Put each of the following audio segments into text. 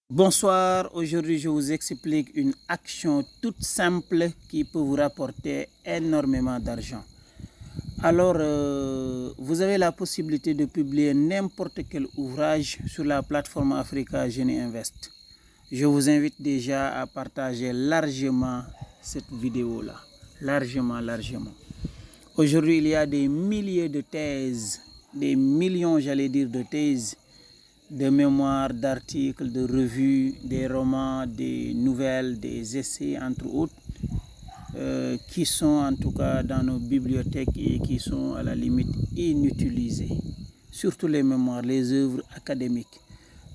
Bonsoir, aujourd'hui je vous explique une action toute simple qui peut vous rapporter énormément d'argent. Alors, vous avez la possibilité de publier n'importe quel ouvrage sur la plateforme Africa Génie Invest. Je vous invite déjà à partager largement cette vidéo-là. Largement. Aujourd'hui, il y a des milliers de thèses, des millions, j'allais dire, de thèses, de mémoires, d'articles, de revues, des romans, des nouvelles, des essais, entre autres, qui sont en tout cas dans nos bibliothèques et qui sont à la limite inutilisés. Surtout les mémoires, les œuvres académiques.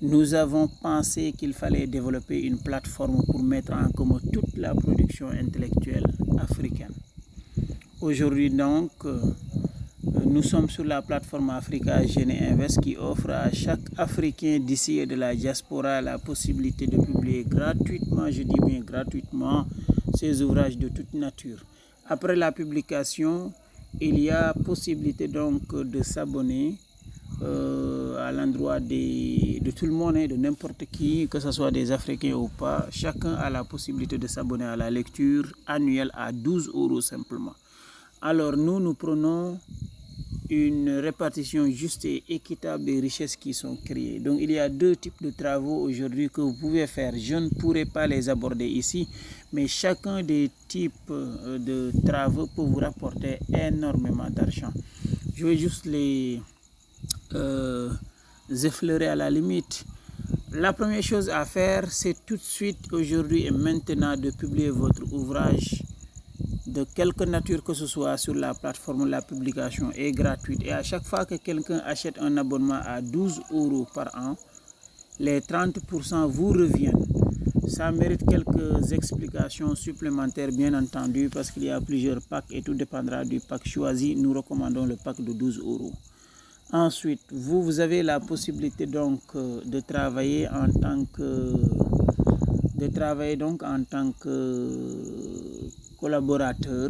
Nous avons pensé qu'il fallait développer une plateforme pour mettre en commun toute la production intellectuelle africaine. Aujourd'hui donc, nous sommes sur la plateforme Africa Génie Invest qui offre à chaque Africain d'ici et de la diaspora la possibilité de publier gratuitement, je dis bien gratuitement, ses ouvrages de toute nature. Après la publication, il y a possibilité donc de s'abonner à l'endroit de tout le monde, de n'importe qui, que ce soit des Africains ou pas. Chacun a la possibilité de s'abonner à la lecture annuelle à 12 € simplement. Alors nous prenons une répartition juste et équitable des richesses qui sont créées. Donc il y a deux types de travaux aujourd'hui que vous pouvez faire. Je ne pourrai pas les aborder ici, mais chacun des types de travaux peut vous rapporter énormément d'argent. Je vais juste les effleurer à la limite. La première chose à faire, c'est tout de suite, aujourd'hui et maintenant, de publier votre ouvrage de quelque nature que ce soit sur la plateforme. La publication est gratuite et à chaque fois que quelqu'un achète un abonnement à 12 € par an, les 30% vous reviennent. Ça mérite quelques explications supplémentaires bien entendu parce qu'il y a plusieurs packs et tout dépendra du pack choisi. Nous recommandons le pack de 12 €. Ensuite, vous avez la possibilité donc de travailler en tant que collaborateur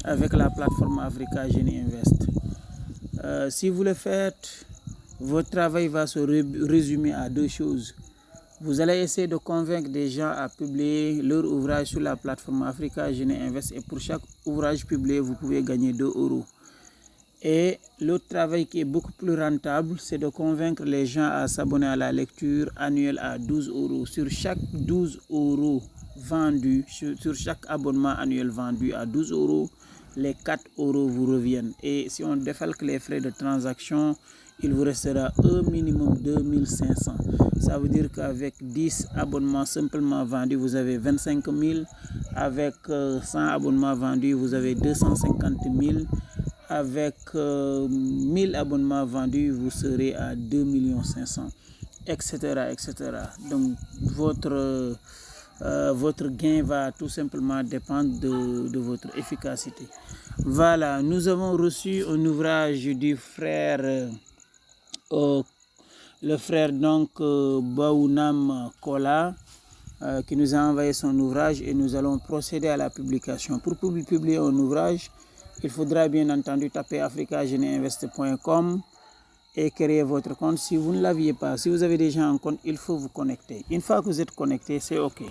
avec la plateforme Africa Génie Invest. Si vous le faites, votre travail va se résumer à deux choses. Vous allez essayer de convaincre des gens à publier leur ouvrage sur la plateforme Africa Génie Invest et pour chaque ouvrage publié, vous pouvez gagner 2 €. Et l'autre travail qui est beaucoup plus rentable, c'est de convaincre les gens à s'abonner à la lecture annuelle à 12 €. Sur chaque 12 € vendus, sur chaque abonnement annuel vendu à 12 €, les 4 € vous reviennent. Et si on défalque les frais de transaction, il vous restera un minimum 2500. Ça veut dire qu'avec 10 abonnements simplement vendus, vous avez 25 000. Avec 100 abonnements vendus, vous avez 250 000. Avec 1000 abonnements vendus, vous serez à 2 500 000, etc. Donc, votre gain va tout simplement dépendre de votre efficacité. Voilà, nous avons reçu un ouvrage du frère, le frère donc Baounam Kola, qui nous a envoyé son ouvrage et nous allons procéder à la publication. Pour publier un ouvrage, il faudra bien entendu taper africagenieinvest.com et créer votre compte. Si vous ne l'aviez pas, si vous avez déjà un compte, il faut vous connecter. Une fois que vous êtes connecté, c'est OK.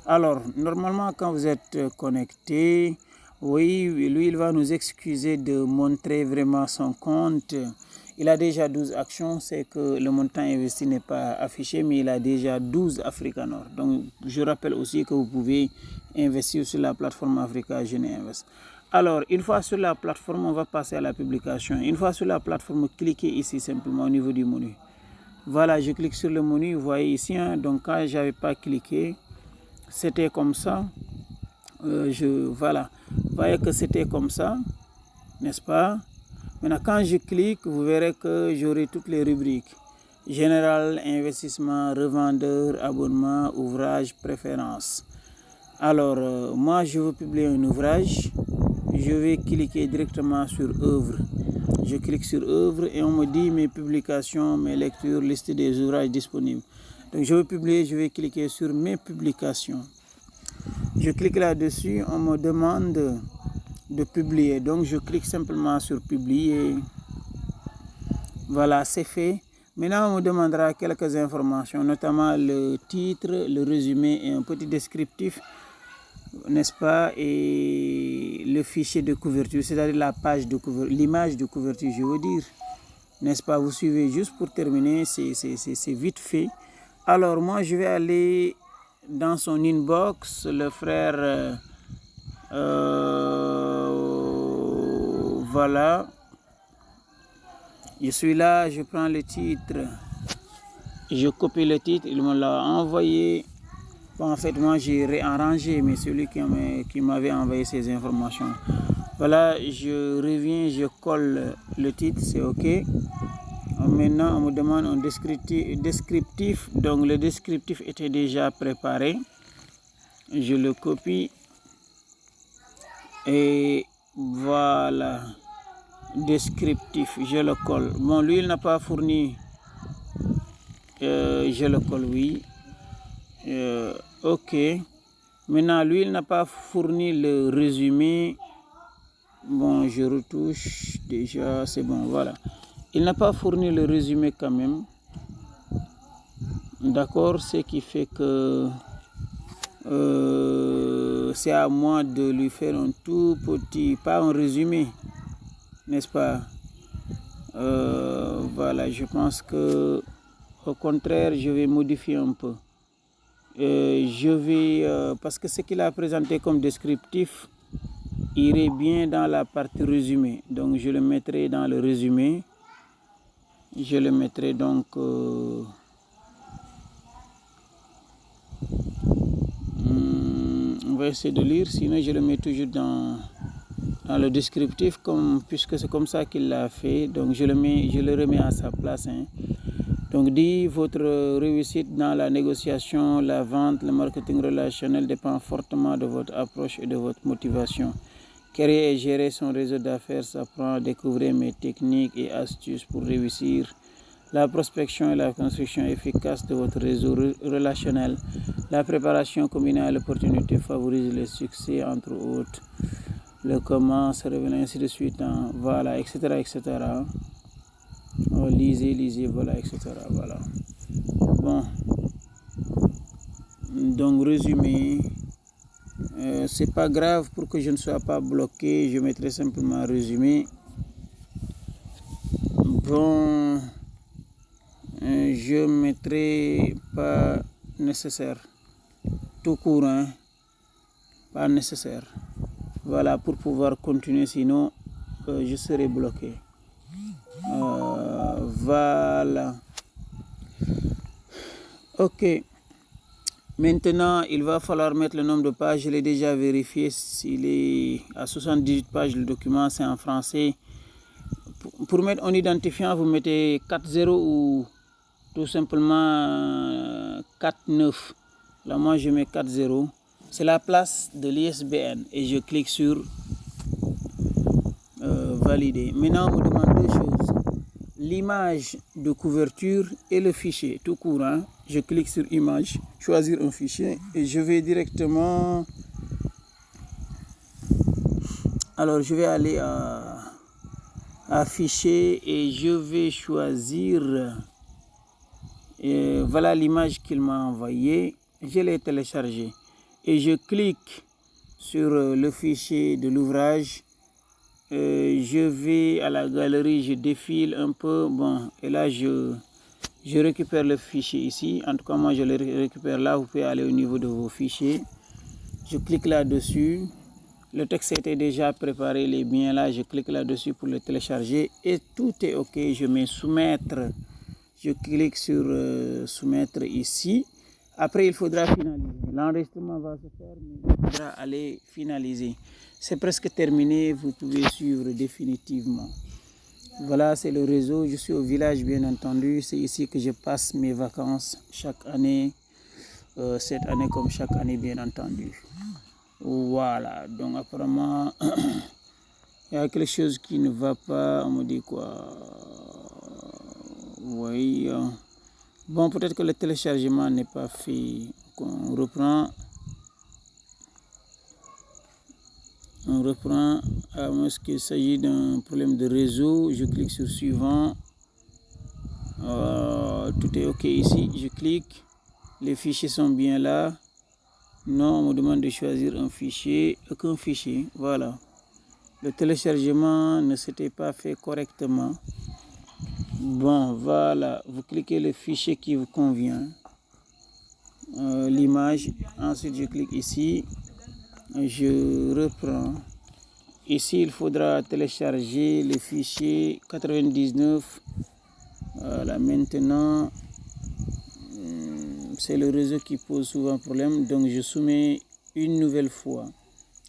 Alors, normalement, quand vous êtes connecté, oui, lui, il va nous excuser de montrer vraiment son compte. Il a déjà 12 actions, c'est que le montant investi n'est pas affiché, mais il a déjà 12 Africanor. Donc, je rappelle aussi que vous pouvez investir sur la plateforme Africa Génie Invest. Alors, une fois sur la plateforme, on va passer à la publication. Une fois sur la plateforme, cliquez ici simplement au niveau du menu. Voilà, je clique sur le menu, vous voyez ici. Donc, quand je n'avais pas cliqué, c'était comme ça. Voilà, vous voyez que c'était comme ça, n'est-ce pas? Maintenant, quand je clique, vous verrez que j'aurai toutes les rubriques. Général, investissement, revendeur, abonnement, ouvrage, préférence. Alors, moi, je veux publier un ouvrage. Je vais cliquer directement sur œuvre. Je clique sur œuvre et on me dit mes publications, mes lectures, liste des ouvrages disponibles. Donc, je veux publier, je vais cliquer sur mes publications. Je clique là-dessus, on me demande de publier. Donc, je clique simplement sur publier. Voilà, c'est fait. Maintenant, on me demandera quelques informations, notamment le titre, le résumé et un petit descriptif, n'est-ce pas, et le fichier de couverture, c'est-à-dire la page de couverture, l'image de couverture, je veux dire, n'est-ce pas. Vous suivez juste pour terminer, c'est vite fait. Alors, moi, je vais aller dans son inbox, le frère, voilà. Je suis là, je prends le titre, je copie le titre, il me l'a envoyé. Bon, en fait, moi j'ai réarrangé, mais celui qui m'avait envoyé ces informations. Voilà, je reviens, je colle le titre, c'est OK. Maintenant, on me demande un descriptif. Donc, le descriptif était déjà préparé. Je le copie. Et voilà. Descriptif, je le colle. Bon, lui, il n'a pas fourni. Je le colle, oui. OK. Maintenant, lui, il n'a pas fourni le résumé. Bon, je retouche. Déjà, c'est bon, voilà. Il n'a pas fourni le résumé quand même. D'accord, ce qui fait que c'est à moi de lui faire un tout petit, pas un résumé, n'est-ce pas? Voilà, je pense que au contraire, je vais modifier un peu. Je vais, parce que ce qu'il a présenté comme descriptif irait bien dans la partie résumé. Donc, je le mettrai dans le résumé. Je le mettrai donc... on va essayer de lire, sinon je le mets toujours dans le descriptif, puisque c'est comme ça qu'il l'a fait. Donc, je le remets à sa place. Hein. Donc, dit, votre réussite dans la négociation, la vente, le marketing relationnel dépend fortement de votre approche et de votre motivation. Créer et gérer son réseau d'affaires s'apprend à découvrir mes techniques et astuces pour réussir la prospection et la construction efficace de votre réseau relationnel. La préparation combinée à l'opportunité favorise le succès, entre autres. Le comment se révèle ainsi de suite. Hein. Voilà, etc., etc. Oh, lisez, voilà, etc. Voilà. Bon. Donc, résumé. C'est pas grave pour que je ne sois pas bloqué. Je mettrai simplement résumé. Bon. Je mettrai pas nécessaire. Tout court, hein. Pas nécessaire. Voilà, pour pouvoir continuer, sinon je serai bloqué. Voilà. OK. Maintenant, il va falloir mettre le nombre de pages. Je l'ai déjà vérifié. S'il est à 78 pages, le document, c'est en français. Pour mettre un identifiant, vous mettez 4.0 ou tout simplement 4.9. Là, moi, je mets 4.0. C'est la place de l'ISBN. Et je clique sur valider. Maintenant, on me demande deux choses. L'image de couverture et le fichier, tout court. Hein? Je clique sur image, choisir un fichier et je vais directement... Alors, je vais aller à fichier et je vais choisir... voilà l'image qu'il m'a envoyée. Je l'ai téléchargée. Et je clique sur le fichier de l'ouvrage. Je vais à la galerie, je défile un peu. Bon, et là, je récupère le fichier ici. En tout cas, moi, je le récupère là. Vous pouvez aller au niveau de vos fichiers. Je clique là-dessus. Le texte était déjà préparé, les biens là. Je clique là-dessus pour le télécharger. Et tout est OK. Je mets soumettre. Je clique sur soumettre ici. Après, il faudra finaliser. L'enregistrement va se faire, mais il faudra aller finaliser. C'est presque terminé. Vous pouvez suivre définitivement. Voilà, c'est le réseau. Je suis au village, bien entendu. C'est ici que je passe mes vacances chaque année. Cette année comme chaque année, bien entendu. Voilà. Donc, apparemment, il y a quelque chose qui ne va pas. On me dit quoi? Oui. Bon, peut-être que le téléchargement n'est pas fait. On reprend. À moins qu'il s'agit d'un problème de réseau. Je clique sur suivant. Tout est OK ici. Je clique. Les fichiers sont bien là. Non, on me demande de choisir un fichier. Aucun fichier. Voilà. Le téléchargement ne s'était pas fait correctement. Bon, voilà. Vous cliquez le fichier qui vous convient. L'image. Ensuite, je clique ici. Je reprends. Ici, il faudra télécharger le fichier 99. Voilà, maintenant, c'est le réseau qui pose souvent problème. Donc, je soumets une nouvelle fois.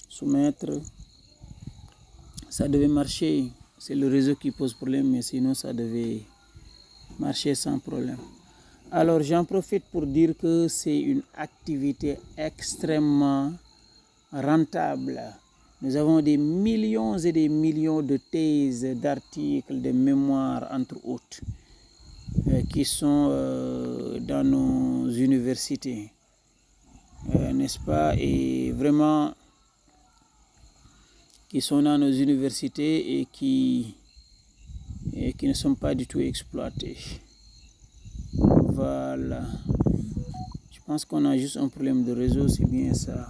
Soumettre. Ça devait marcher. C'est le réseau qui pose problème, mais sinon, ça devait marcher sans problème. Alors, j'en profite pour dire que c'est une activité extrêmement rentable. Nous avons des millions et des millions de thèses, d'articles, de mémoires, entre autres, qui sont dans nos universités, n'est-ce pas? Et vraiment, qui sont dans nos universités et qui ne sont pas du tout exploités. Voilà. Je pense qu'on a juste un problème de réseau, c'est bien ça.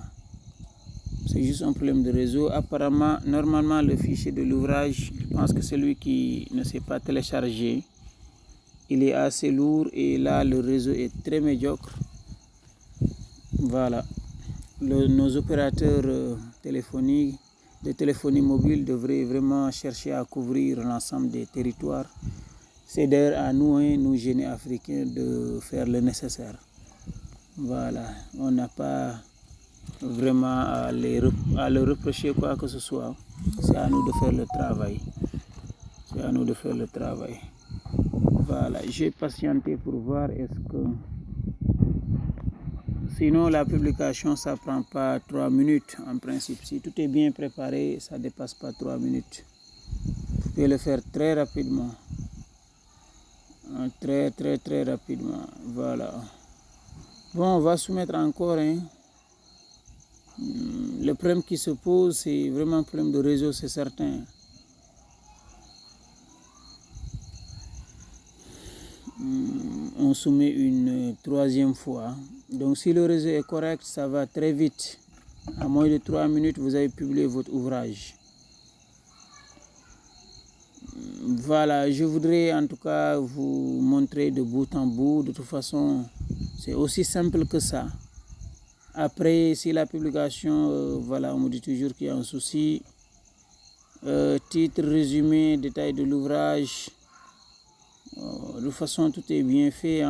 C'est juste un problème de réseau. Apparemment, normalement, le fichier de l'ouvrage, je pense que celui qui ne s'est pas téléchargé, il est assez lourd et là, le réseau est très médiocre. Voilà. Nos opérateurs téléphoniques, de téléphonie mobile devraient vraiment chercher à couvrir l'ensemble des territoires. C'est d'ailleurs à nous, nous génies africains, de faire le nécessaire. Voilà. On n'a pas vraiment à leur reprocher quoi que ce soit. C'est à nous de faire le travail. C'est à nous de faire le travail. Voilà, j'ai patienté pour voir est-ce que... Sinon, la publication, ça ne prend pas 3 minutes en principe. Si tout est bien préparé, ça ne dépasse pas 3 minutes. Vous pouvez le faire très rapidement. Très, très, très rapidement. Voilà. Bon, on va soumettre encore, Le problème qui se pose, c'est vraiment un problème de réseau, c'est certain. On soumet une troisième fois. Donc si le réseau est correct, ça va très vite. À moins de 3 minutes, vous avez publié votre ouvrage. Voilà, je voudrais en tout cas vous montrer de bout en bout. De toute façon, c'est aussi simple que ça. Après, si la publication, voilà, on me dit toujours qu'il y a un souci. Titre, résumé, détail de l'ouvrage. De toute façon, tout est bien fait.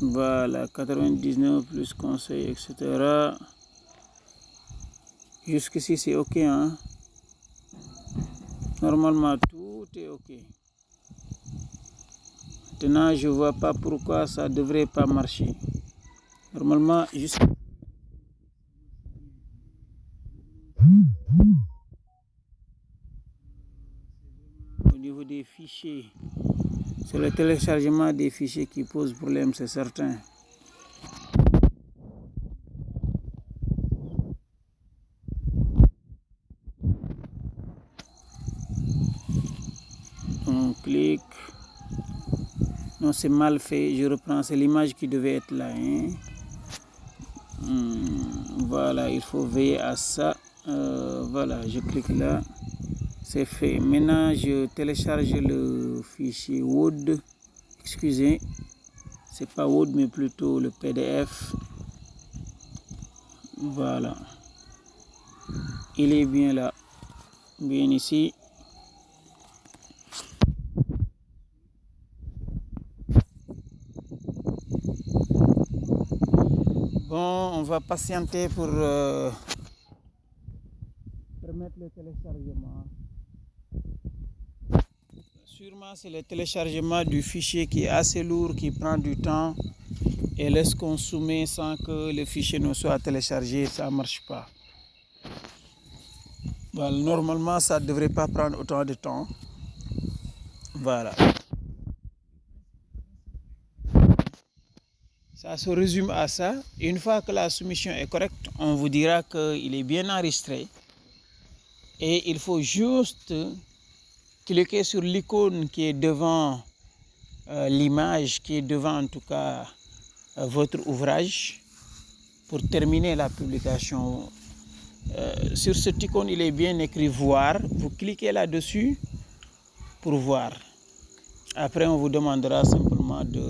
Voilà, 99 plus conseil, etc. Jusqu'ici, c'est OK. Normalement, tout est OK. Maintenant, je ne vois pas pourquoi ça ne devrait pas marcher. Normalement, juste... Au niveau des fichiers, c'est le téléchargement des fichiers qui pose problème, c'est certain. On clique. Non, c'est mal fait. Je reprends. C'est l'image qui devait être là. Voilà, il faut veiller à ça. Voilà, je clique là. C'est fait. Maintenant, je télécharge le fichier Word. Excusez, c'est pas Word, mais plutôt le PDF. Voilà. Il est bien là. Bien ici. Bon, on va patienter pour permettre le téléchargement. Sûrement, c'est le téléchargement du fichier qui est assez lourd, qui prend du temps. Et lorsqu'on soumet sans que le fichier ne soit téléchargé, ça ne marche pas. Voilà, normalement, ça ne devrait pas prendre autant de temps. Voilà. Ça se résume à ça. Une fois que la soumission est correcte, on vous dira qu'il est bien enregistré. Et il faut juste cliquez sur l'icône qui est devant l'image, qui est devant en tout cas votre ouvrage pour terminer la publication. Sur cette icône, il est bien écrit voir. Vous cliquez là-dessus pour voir. Après, on vous demandera simplement de